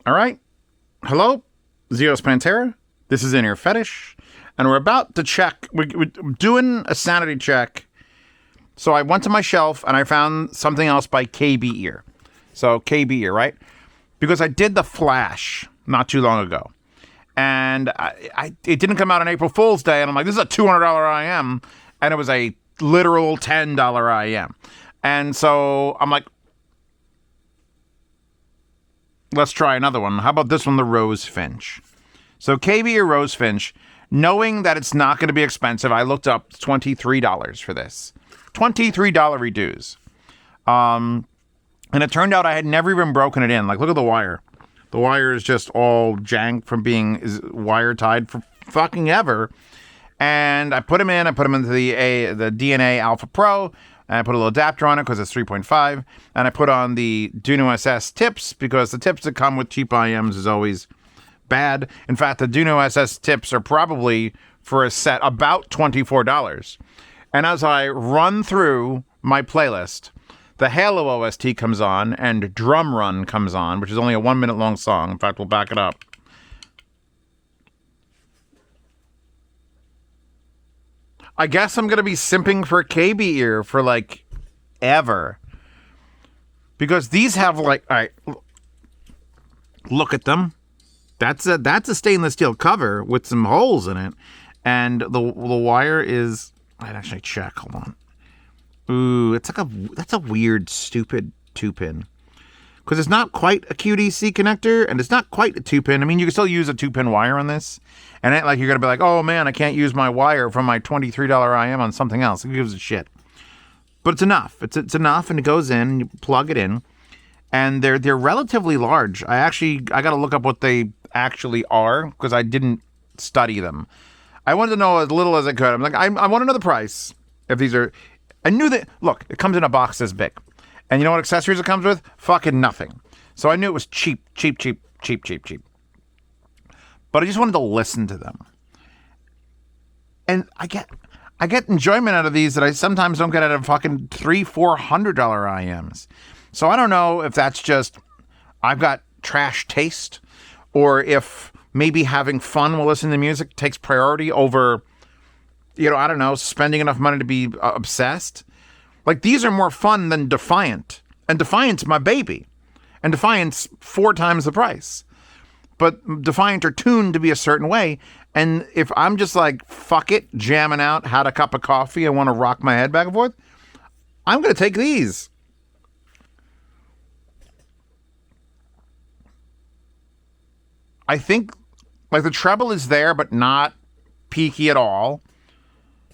All right. Hello, Zeos Pantera. This is In Ear Fetish. And we're about to check. We're doing a sanity check. So I went to my shelf and I found something else by KBear. So KBear, right? Because I did the Flash not too long ago. And it didn't come out on April Fool's Day. And I'm like, this is a $200 IEM. And it was a literal $10 IEM. And so I'm like, let's try another one. How about this one, the Rosefintch? So KBear Rosefintch, knowing that it's not going to be expensive, I looked up $23 for this. $23 reduce. And it turned out I had never even broken it in. Like, look at the wire. The wire is just all janked from being wire tied for fucking ever. And I put them in. I put them into the DNA Alpha Pro. And I put a little adapter on it because it's 3.5. And I put on the Duno SS tips because the tips that come with cheap IEMs is always bad. In fact, the Duno SS tips are probably for a set about $24. And as I run through my playlist, the Halo OST comes on and Drum Run comes on, which is only a 1 minute long song. In fact, we'll back it up. I guess I'm going to be simping for KBear for like ever. Because these have like, all right, look at them. That's a stainless steel cover with some holes in it. And the wire is, I'd actually check, hold on. Ooh, that's a weird, stupid 2-pin. Because it's not quite a QDC connector, and it's not quite a 2-pin. I mean, you can still use a 2-pin wire on this. And it ain't like you're going to be like, oh man, I can't use my wire from my $23 IEM on something else. Who gives a shit? But it's enough. It's enough, and it goes in, you plug it in. And they're relatively large. I got to look up what they actually are, because I didn't study them. I wanted to know as little as I could. I'm like, I want to know the price. If these are... I knew that... Look, it comes in a box this big. And you know what accessories it comes with? Fucking nothing. So I knew it was cheap. But I just wanted to listen to them. And I get enjoyment out of these that I sometimes don't get out of fucking $300-$400 IEMs. So I don't know if that's just I've got trash taste, or if maybe having fun while listening to music takes priority over, I don't know, spending enough money to be obsessed. Like, these are more fun than Defiant. And Defiant's my baby. And Defiant's 4 times the price. But Defiant are tuned to be a certain way. And if I'm just like, fuck it, jamming out, had a cup of coffee, I want to rock my head back and forth, I'm going to take these. I think, like, the treble is there, but not peaky at all.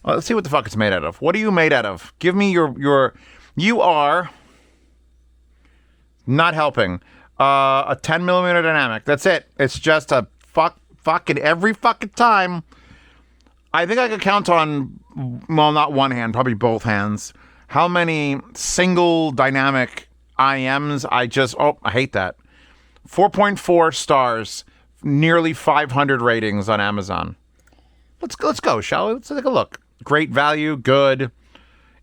Well, let's see what the fuck it's made out of. What are you made out of? Give me your... You are... Not helping. A 10 millimeter dynamic. That's it. It's just a fucking every fucking time. I think I could count on, well, not one hand, probably both hands, how many single dynamic IEMs I hate that. 4.4 stars, nearly 500 ratings on Amazon. Let's go, shall we? Let's take a look. Great value, good.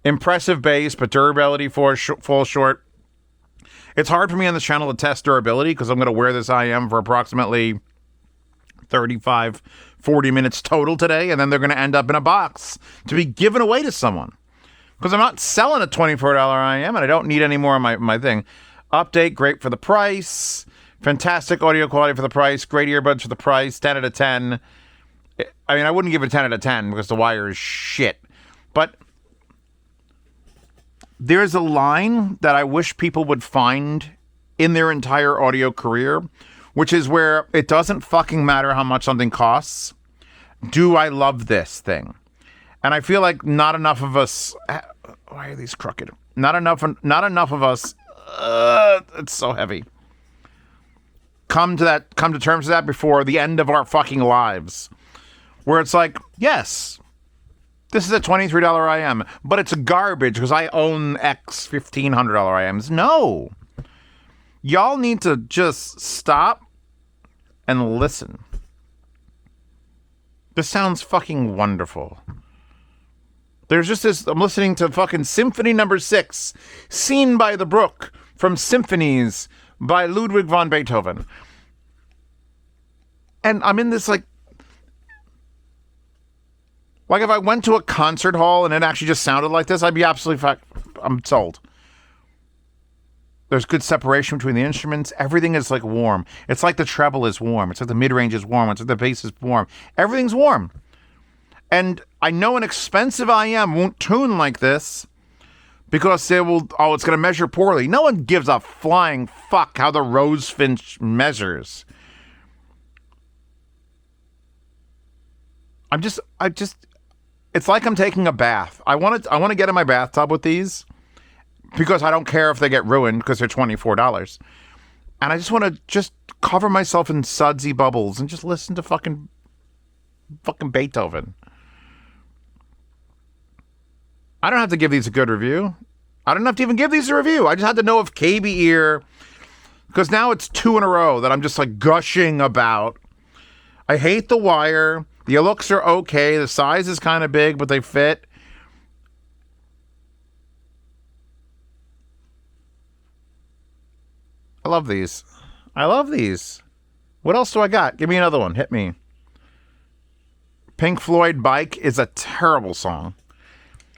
Impressive base, but durability falls short. It's hard for me on this channel to test durability because I'm going to wear this IEM for approximately 35, 40 minutes total today, and then they're going to end up in a box to be given away to someone. Because I'm not selling a $24 IEM, and I don't need any more of my thing. Update, great for the price. Fantastic audio quality for the price. Great earbuds for the price. 10 out of 10. I mean, I wouldn't give it 10 out of 10 because the wire is shit. But there's a line that I wish people would find in their entire audio career, which is where it doesn't fucking matter how much something costs. Do I love this thing? And I feel like not enough of us... Why are these crooked? Not enough of us... it's so heavy. Come to terms with that before the end of our fucking lives. Where it's like, yes, this is a $23 IEM, but it's garbage because I own X $1,500 IEMs. No. Y'all need to just stop and listen. This sounds fucking wonderful. There's just this, I'm listening to fucking Symphony No. 6, Seen by the Brook, from Symphonies by Ludwig van Beethoven. And I'm in this like if I went to a concert hall and it actually just sounded like this, I'd be absolutely I'm sold. There's good separation between the instruments. Everything is like warm. It's like the treble is warm. It's like the mid-range is warm. It's like the bass is warm. Everything's warm. And I know an expensive IEM won't tune like this because they will, it's going to measure poorly. No one gives a flying fuck how the Rosefintch measures. It's like I'm taking a bath. I want to get in my bathtub with these because I don't care if they get ruined because they're $24. And I just want to just cover myself in sudsy bubbles and just listen to fucking Beethoven. I don't have to give these a good review. I don't have to even give these a review. I just had to know if KBear, because now it's 2 in a row that I'm just like gushing about. I hate the wire. The looks are okay. The size is kind of big, but they fit. I love these. What else do I got? Give me another one. Hit me. Pink Floyd Bike is a terrible song.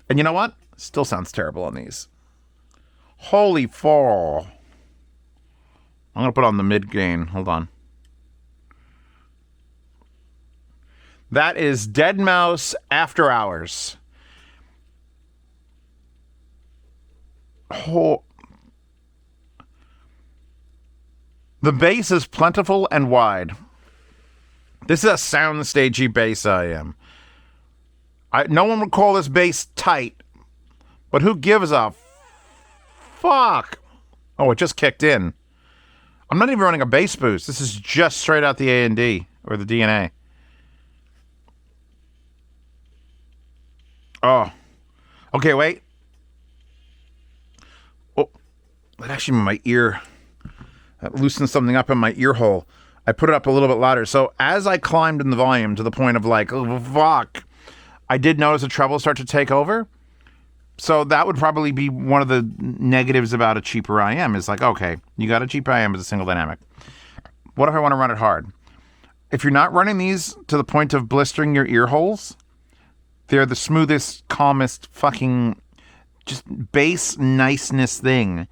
And you know what? Still sounds terrible on these. Holy fall. I'm going to put on the mid gain. Hold on. That is Deadmau5 After Hours. Oh. The bass is plentiful and wide. This is a soundstagey bass IEM. No one would call this bass tight, but who gives a fuck? Oh, it just kicked in. I'm not even running a bass boost. This is just straight out the A&D, or the DNA. Oh. Okay, wait. Oh, that actually my ear. That loosened something up in my ear hole. I put it up a little bit louder. So as I climbed in the volume to the point of like, oh, fuck, I did notice the treble start to take over. So that would probably be one of the negatives about a cheaper IEM is like, okay, you got a cheap IEM with a single dynamic. What if I want to run it hard? If you're not running these to the point of blistering your ear holes, they're the smoothest, calmest, fucking just bass niceness thing.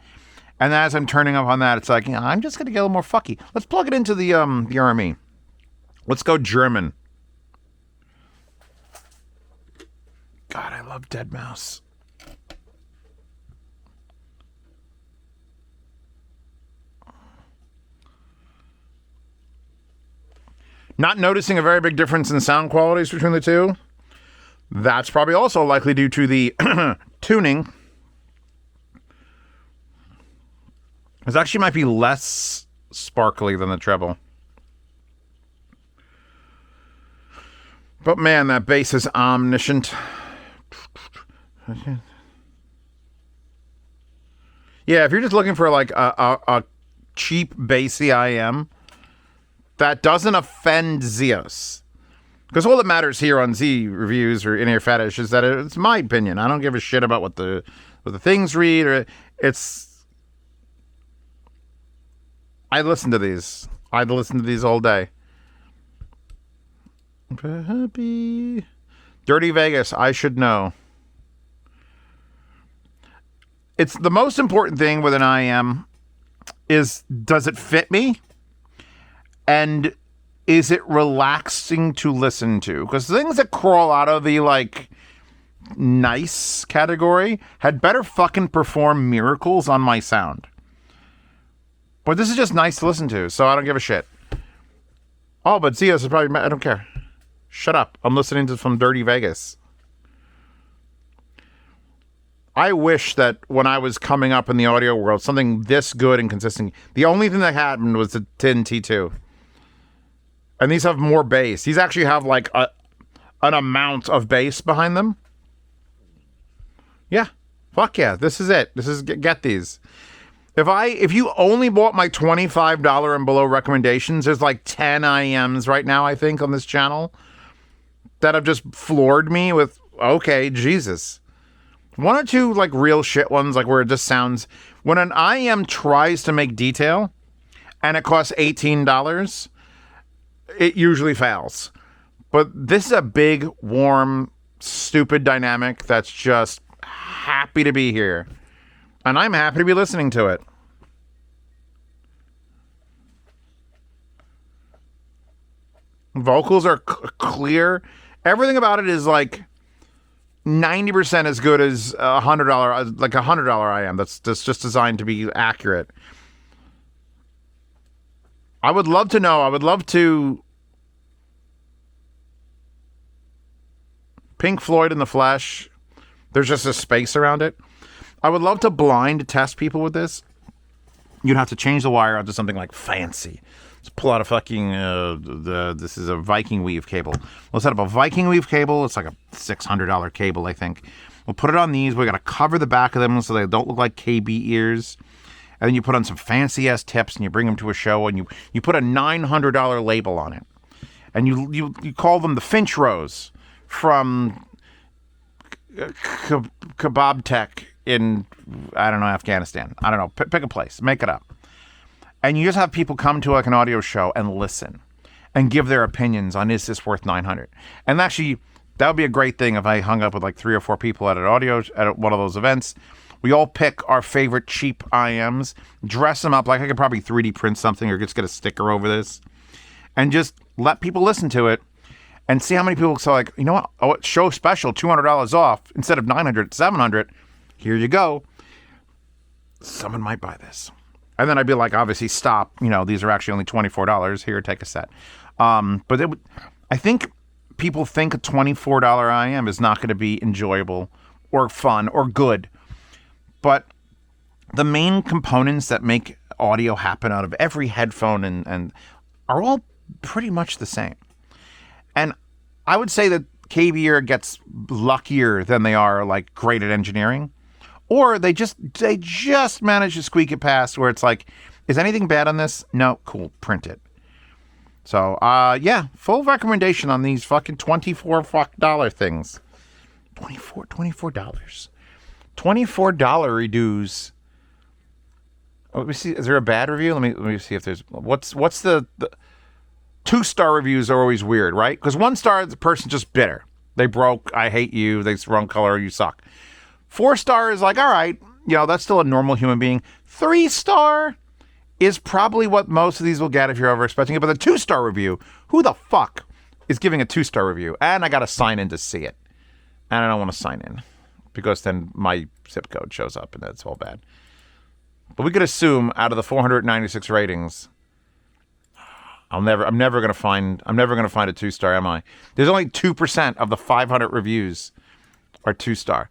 And as I'm turning up on that, it's like, I'm just going to get a little more fucky. Let's plug it into the RME. Let's go German. God, I love Deadmau5. Not noticing a very big difference in sound qualities between the two. That's probably also likely due to the tuning. This actually might be less sparkly than the treble. But man, that bass is omniscient. Yeah, if you're just looking for like a cheap bassy IEM that doesn't offend Zeus. Because all that matters here on Z reviews or in-ear fetish is that it's my opinion. I don't give a shit about what the things read. Or I listen to these. I'd listen to these all day. Happy. Dirty Vegas, I should know. It's the most important thing with an IEM is, does it fit me? And is it relaxing to listen to? Because things that crawl out of the, like, nice category had better fucking perform miracles on my sound. But this is just nice to listen to, so I don't give a shit. Oh, but Zeus is probably... I don't care. Shut up. I'm listening to some Dirty Vegas. I wish that when I was coming up in the audio world, something this good and consistent... The only thing that happened was the Tin T2. And these have more bass. These actually have, like, an amount of bass behind them. Yeah. Fuck yeah. This is it. Get these. If you only bought my $25 and below recommendations, there's like 10 IEMs right now, I think, on this channel that have just floored me with, okay, Jesus. One or two, like, real shit ones, like, where it just sounds... When an IEM tries to make detail, and it costs $18, it usually fails. But this is a big, warm, stupid dynamic that's just happy to be here. And I'm happy to be listening to it. Vocals are clear. Everything about it is like 90% as good as $100, like $100 IEM. That's just designed to be accurate. I would love to know. I would love to. Pink Floyd in the flesh. There's just a space around it. I would love to blind test people with this. You'd have to change the wire onto something like fancy. Let's pull out a fucking, this is a Viking weave cable. We'll set up a Viking weave cable. It's like a $600 cable, I think. We'll put it on these. We got to cover the back of them so they don't look like KB ears. And then you put on some fancy ass tips and you bring them to a show and you put a $900 label on it. And you call them the Finch Rose from Kebab Tech in, I don't know, Afghanistan. I don't know. Pick a place. Make it up. And you just have people come to like an audio show and listen and give their opinions on, is this worth 900? And actually, that would be a great thing if I hung up with like 3 or 4 people at one of those events. We all pick our favorite cheap IEMs, dress them up. Like I could probably 3D print something or just get a sticker over this and just let people listen to it and see how many people say like, you know what? Oh, it's show special, $200 off instead of 900, 700. Here you go. Someone might buy this. And then I'd be like, obviously, stop. You know, these are actually only $24. Here, take a set. But I think people think a $24 IEM is not going to be enjoyable or fun or good. But the main components that make audio happen out of every headphone and are all pretty much the same. And I would say that KBear gets luckier than they are like great at engineering. Or they just manage to squeak it past where it's like, is anything bad on this? No, cool, print it. So, yeah, full recommendation on these fucking $24 things. $24. $24 redos. Oh, let me see. Is there a bad review? Let me see if there's. What's the 2-star reviews are always weird, right? Because 1 star, the person's just bitter. They broke. I hate you. They wrong color. You suck. 4-star is like, all right, you know, that's still a normal human being. 3-star is probably what most of these will get if you're over expecting it. But the 2-star review, who the fuck is giving a 2-star review? And I got to sign in to see it. And I don't want to sign in because then my zip code shows up and that's all bad. But we could assume out of the 496 ratings, I'm never going to find a 2-star, am I? There's only 2% of the 500 reviews are 2-star.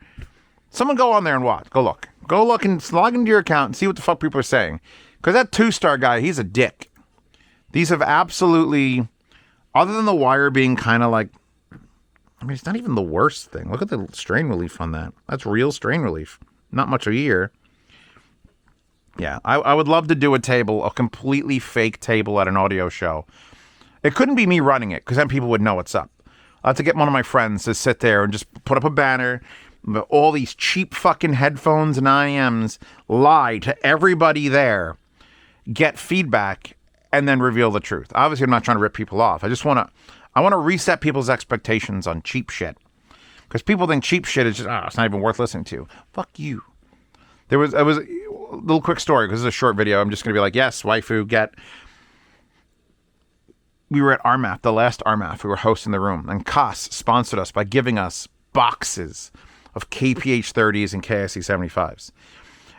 Someone go on there and watch. Go look and log into your account and see what the fuck people are saying. Because that 2-star guy, he's a dick. These have absolutely, other than the wire being kind of like, I mean, it's not even the worst thing. Look at the strain relief on that. That's real strain relief. Not much a year. Yeah, I would love to do a completely fake table at an audio show. It couldn't be me running it because then people would know what's up. I'll have to get one of my friends to sit there and just put up a banner. All these cheap fucking headphones and IEMs, lie to everybody there, get feedback, and then reveal the truth. Obviously, I'm not trying to rip people off. I want to reset people's expectations on cheap shit. Because people think cheap shit is just, it's not even worth listening to. Fuck you. It was a little quick story, because this is a short video. I'm just going to be like, yes, waifu, get. We were at RMAF, the last RMAF. We were hosting the room. And Koss sponsored us by giving us boxes of KPH-30s and KSE-75s.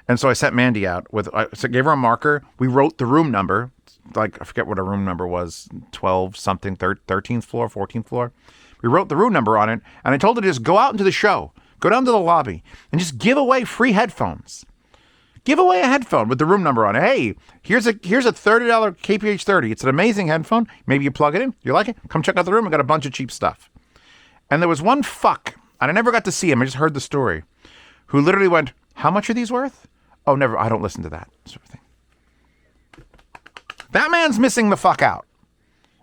And so I sent Mandy out I gave her a marker. We wrote the room number. Like, I forget what our room number was, 12 something, 13th floor, 14th floor. We wrote the room number on it. And I told her to just go out into the show, go down to the lobby and just give away free headphones. Give away a headphone with the room number on it. Hey, here's a $30 KPH-30. It's an amazing headphone. Maybe you plug it in. You like it? Come check out the room. I got a bunch of cheap stuff. And there was one fuck, and I never got to see him. I just heard the story, who literally went, how much are these worth? Oh, never. I don't listen to that sort of thing. That man's missing the fuck out.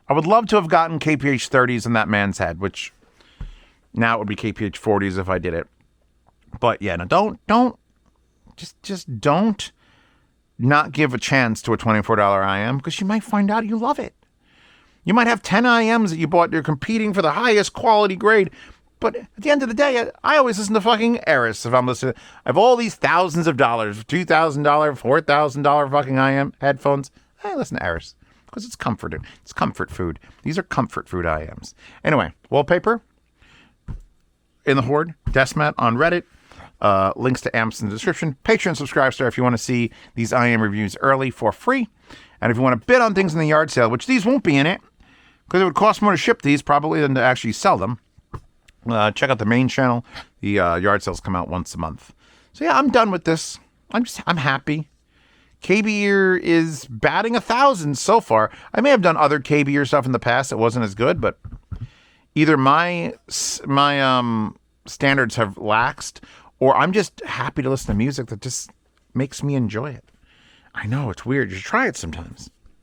I would love to have gotten KPH-30s in that man's head, which now it would be KPH-40s if I did it. But yeah, no, don't. Just don't not give a chance to a $24 IEM because you might find out you love it. You might have 10 IEMs that you bought. You're competing for the highest quality grade. But at the end of the day, I always listen to fucking Eris if I'm listening. I have all these thousands of dollars, $2,000, $4,000 fucking IEM headphones. I listen to Eris because it's comforting. It's comfort food. These are comfort food IEMs. Anyway, wallpaper in the Horde, Desmat on Reddit. Links to amps in the description. Patreon subscribe star if you want to see these IEM reviews early for free. And if you want to bid on things in the yard sale, which these won't be in it, because it would cost more to ship these probably than to actually sell them. Check out the main channel. The yard sales come out once a month. So yeah, I'm done with this. I'm happy. KBear is batting 1,000 so far. I may have done other KBear stuff in the past that wasn't as good, but either my standards have laxed, or I'm just happy to listen to music that just makes me enjoy it. I know, it's weird. You should try it sometimes.